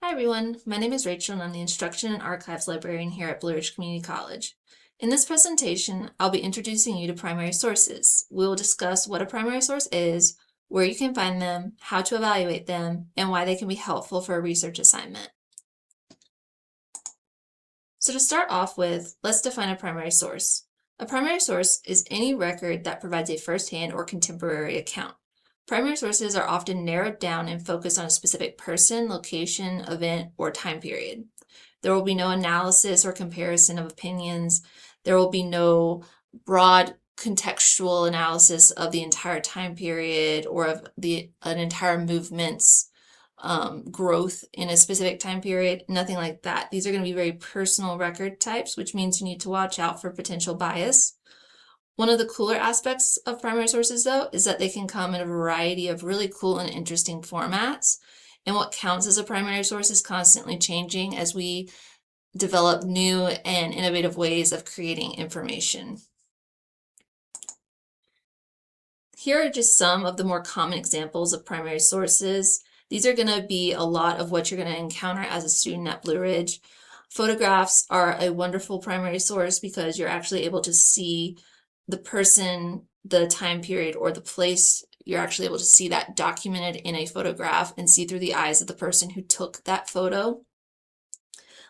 Hi everyone, my name is Rachel and I'm the Instruction and Archives Librarian here at Blue Ridge Community College. In this presentation, I'll be introducing you to primary sources. We will discuss what a primary source is, where you can find them, how to evaluate them, and why they can be helpful for a research assignment. So to start off with, let's define a primary source. A primary source is any record that provides a first-hand or contemporary account. Primary sources are often narrowed down and focused on a specific person, location, event, or time period. There will be no analysis or comparison of opinions. There will be no broad contextual analysis of the entire time period or of an entire movement's growth in a specific time period, nothing like that. These are going to be very personal record types, which means you need to watch out for potential bias. One of the cooler aspects of primary sources, though, is that they can come in a variety of really cool and interesting formats. And what counts as a primary source is constantly changing as we develop new and innovative ways of creating information. Here are just some of the more common examples of primary sources. These are going to be a lot of what you're going to encounter as a student at Blue Ridge. Photographs are a wonderful primary source because you're actually able to see the person, the time period, or the place. You're actually able to see that documented in a photograph and see through the eyes of the person who took that photo.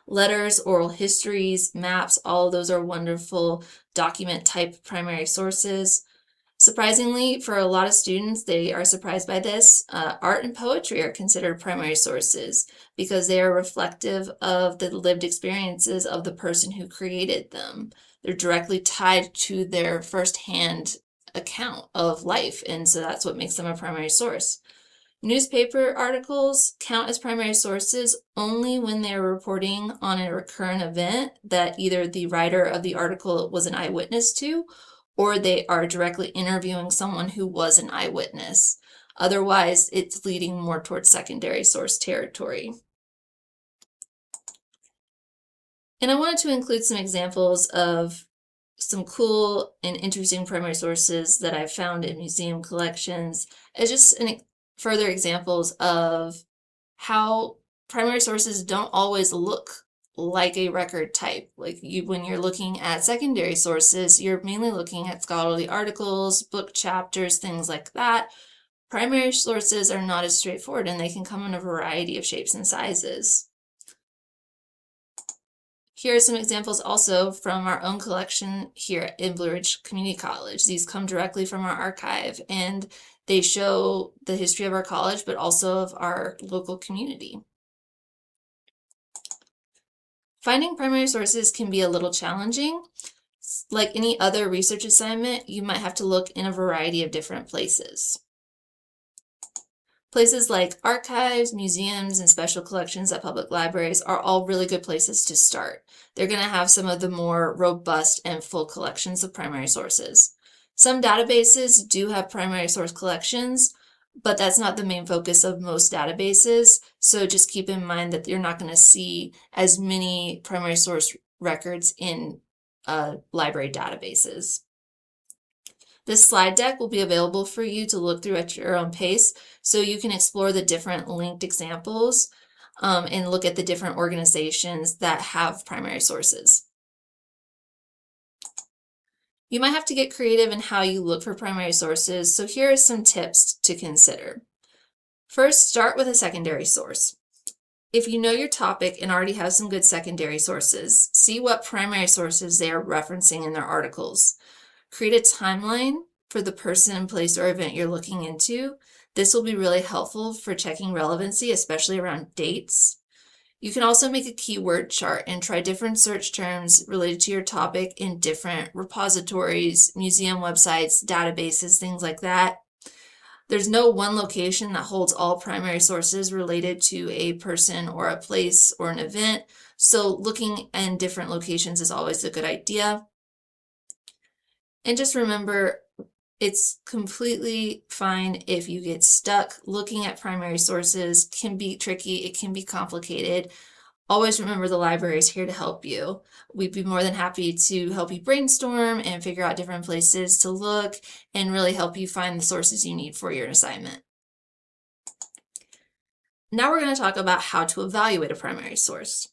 Letters, oral histories, maps, all of those are wonderful document type primary sources. Surprisingly, for a lot of students, they are surprised by this. Art and poetry are considered primary sources because they are reflective of the lived experiences of the person who created them. They're directly tied to their firsthand account of life, and so that's what makes them a primary source. Newspaper articles count as primary sources only when they're reporting on a recurrent event that either the writer of the article was an eyewitness to, or they are directly interviewing someone who was an eyewitness. Otherwise, it's leading more towards secondary source territory. And I wanted to include some examples of some cool and interesting primary sources that I've found in museum collections as just further examples of how primary sources don't always look like a record type. When you're looking at secondary sources, you're mainly looking at scholarly articles, book chapters, things like that. Primary sources are not as straightforward and they can come in a variety of shapes and sizes. Here are some examples also from our own collection here in Blue Ridge Community College. These come directly from our archive and they show the history of our college, but also of our local community. Finding primary sources can be a little challenging. Like any other research assignment, you might have to look in a variety of different places. Places like archives, museums, and special collections at public libraries are all really good places to start. They're going to have some of the more robust and full collections of primary sources. Some databases do have primary source collections, but that's not the main focus of most databases. So just keep in mind that you're not going to see as many primary source records in library databases. This slide deck will be available for you to look through at your own pace, so you can explore the different linked examples and look at the different organizations that have primary sources. You might have to get creative in how you look for primary sources, so here are some tips to consider. First, start with a secondary source. If you know your topic and already have some good secondary sources, see what primary sources they are referencing in their articles. Create a timeline for the person, place, or event you're looking into. This will be really helpful for checking relevancy, especially around dates. You can also make a keyword chart and try different search terms related to your topic in different repositories, museum websites, databases, things like that. There's no one location that holds all primary sources related to a person or a place or an event, so looking in different locations is always a good idea. And just remember, it's completely fine if you get stuck. Looking at primary sources can be tricky, it can be complicated. Always remember the library is here to help you. We'd be more than happy to help you brainstorm and figure out different places to look and really help you find the sources you need for your assignment. Now we're going to talk about how to evaluate a primary source.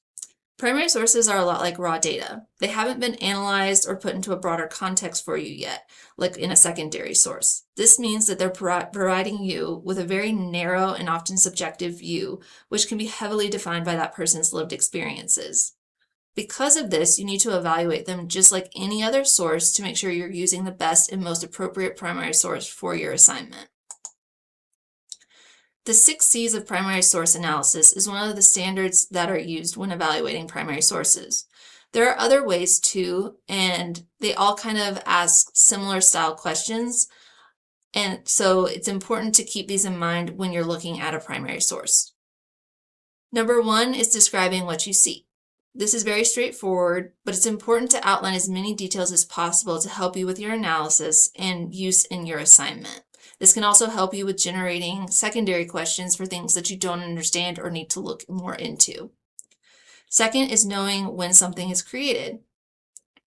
Primary sources are a lot like raw data. They haven't been analyzed or put into a broader context for you yet, like in a secondary source. This means that they're providing you with a very narrow and often subjective view, which can be heavily defined by that person's lived experiences. Because of this, you need to evaluate them just like any other source to make sure you're using the best and most appropriate primary source for your assignment. The 6 C's of primary source analysis is one of the standards that are used when evaluating primary sources. There are other ways too, and they all kind of ask similar style questions. And so it's important to keep these in mind when you're looking at a primary source. Number 1 is describing what you see. This is very straightforward, but it's important to outline as many details as possible to help you with your analysis and use in your assignment. This can also help you with generating secondary questions for things that you don't understand or need to look more into. Second is knowing when something is created.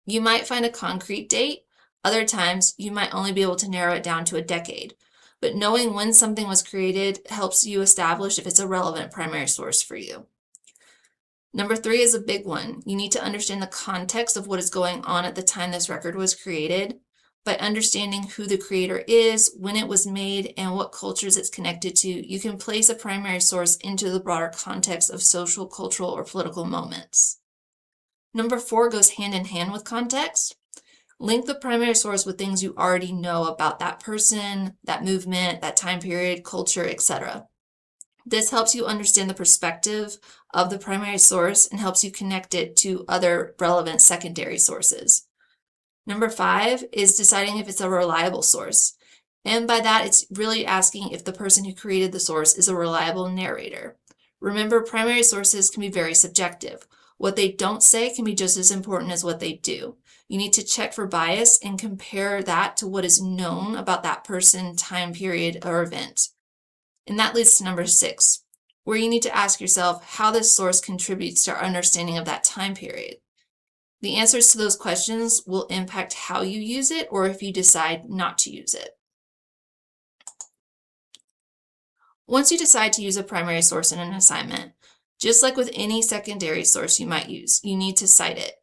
You might find a concrete date. Other times, you might only be able to narrow it down to a decade. But knowing when something was created helps you establish if it's a relevant primary source for you. Number 3 is a big one. You need to understand the context of what is going on at the time this record was created. By understanding who the creator is, when it was made, and what cultures it's connected to, you can place a primary source into the broader context of social, cultural, or political moments. Number 4 goes hand in hand with context. Link the primary source with things you already know about that person, that movement, that time period, culture, etc. This helps you understand the perspective of the primary source and helps you connect it to other relevant secondary sources. Number 5 is deciding if it's a reliable source. And by that, it's really asking if the person who created the source is a reliable narrator. Remember, primary sources can be very subjective. What they don't say can be just as important as what they do. You need to check for bias and compare that to what is known about that person, time period, or event. And that leads to number 6, where you need to ask yourself how this source contributes to our understanding of that time period. The answers to those questions will impact how you use it or if you decide not to use it. Once you decide to use a primary source in an assignment, just like with any secondary source you might use, you need to cite it.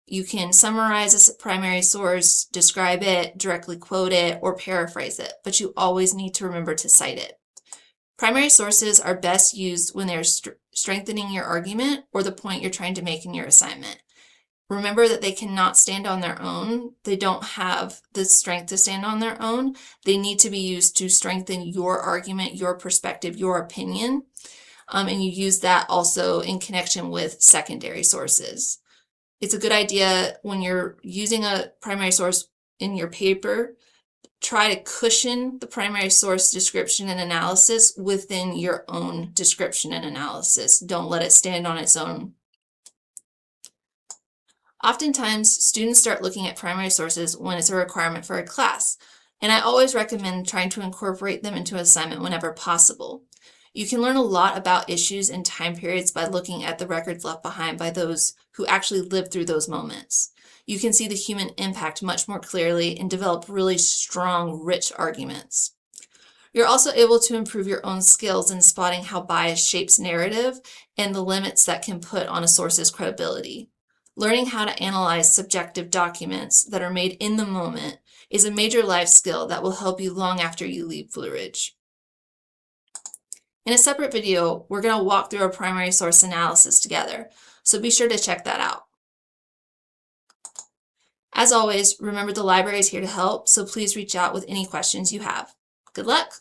You can summarize a primary source, describe it, directly quote it, or paraphrase it, but you always need to remember to cite it. Primary sources are best used when they're strengthening your argument or the point you're trying to make in your assignment. Remember that they cannot stand on their own. They don't have the strength to stand on their own. They need to be used to strengthen your argument, your perspective, your opinion. And you use that also in connection with secondary sources. It's a good idea when you're using a primary source in your paper, try to cushion the primary source description and analysis within your own description and analysis. Don't let it stand on its own. Oftentimes, students start looking at primary sources when it's a requirement for a class, and I always recommend trying to incorporate them into an assignment whenever possible. You can learn a lot about issues and time periods by looking at the records left behind by those who actually lived through those moments. You can see the human impact much more clearly and develop really strong, rich arguments. You're also able to improve your own skills in spotting how bias shapes narrative and the limits that can put on a source's credibility. Learning how to analyze subjective documents that are made in the moment is a major life skill that will help you long after you leave Blue Ridge. In a separate video, we're going to walk through a primary source analysis together, so be sure to check that out. As always, remember the library is here to help, so please reach out with any questions you have. Good luck!